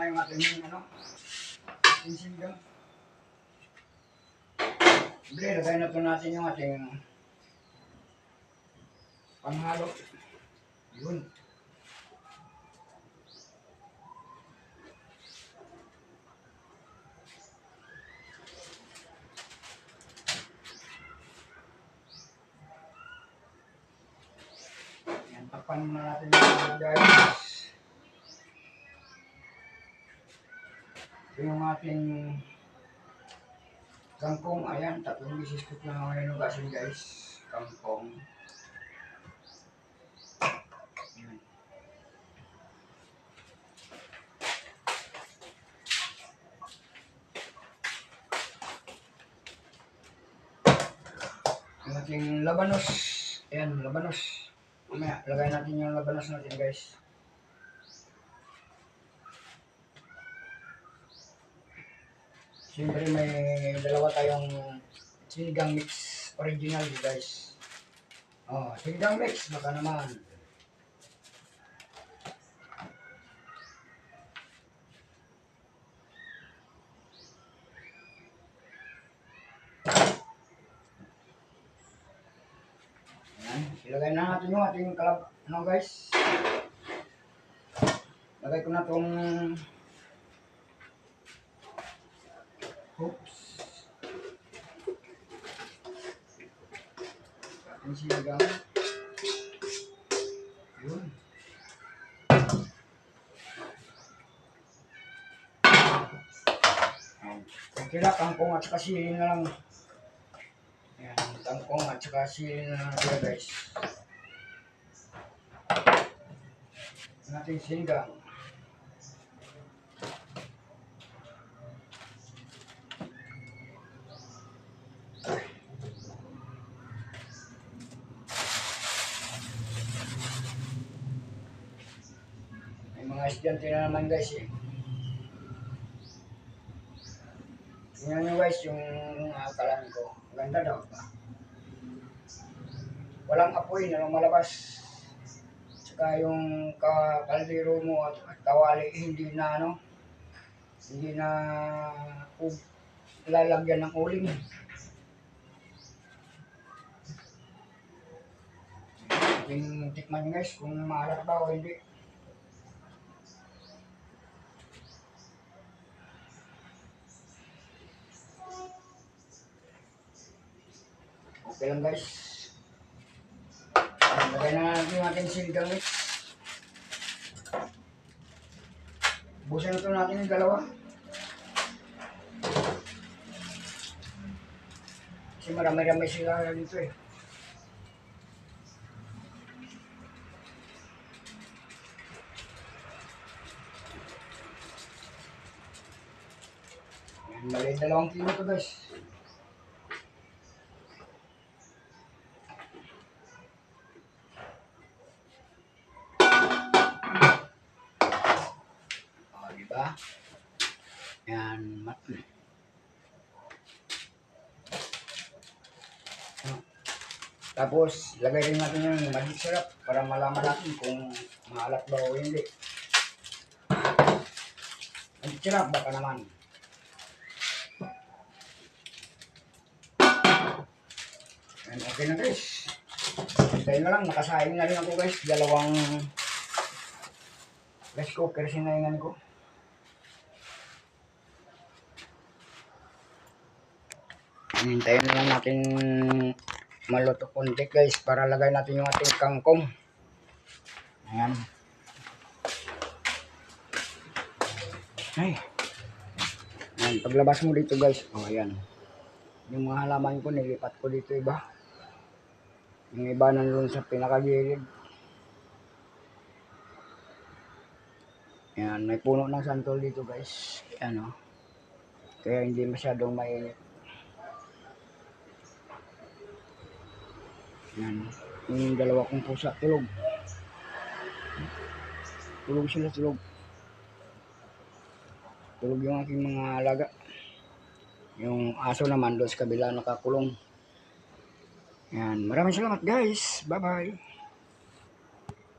na yung ating ano, ating sinigang. Siyempre, lagay na ito natin yung ating panghalo. Yun. Yan, takpan muna natin yung guys. Ito yung ating kangkong. Ayan, 3 beses ko na ngayon hugasin guys. Kangkong. Yan. Yung ating labanos. Ayan, labanos. Mamaya, lagay natin yung labanos natin guys. Siyempre may dalawa tayong sinigang mix original guys. Oh, sinigang mix baka naman. Ayan, ilagay na natin yung ating kalab, ano guys. Lagay ko na tong oops. Ating sinigang. Yun. Okay lang, kangkong at saka sili na lang. Ayan, kangkong at saka sili na lang sila guys. Ang ating sinigang. May mga estudyante na naman guys eh. Tingnan nyo guys yung kalan ko. Ganda daw ba? Walang apoy na lumalabas. Tsaka yung kaldero mo at kawali hindi na ano, hindi na lalagyan ng uling. Yung tikman nyo guys kung maalat ba o hindi. Okay lang guys. Lagay na natin yung ating sinigang mix. Busan ito natin yung dalawa. Kasi marami-rami sila dito eh. Bali, 2 kilo to guys. O, diba? Yan. Tapos, lagay rin natin yung magic syrup para malaman natin kung maalat ba o hindi. Magic syrup, baka naman. Yan, okay na guys. Dahil na lang, nakasaing na rin ako guys. 2 rice cooker sinaingan ko. Hintayin na lang natin maluto konti guys para lagay natin yung ating kangkong. Ayan. Ay. Ayan, paglabas mo dito guys. O, ayan. Yung mga halaman ko, nilipat ko dito iba. Yung iba nandun sa pinakagilid. Ayan, may puno ng santol dito guys. Ayan o. Kaya hindi masyadong mainit. Ayan. Yung 2 kong pusa, tulog. Tulog sila, tulog. Tulog yung aking mga alaga. Yung aso naman doon sa kabila nakakulong. Ayan, maraming salamat guys. Bye bye.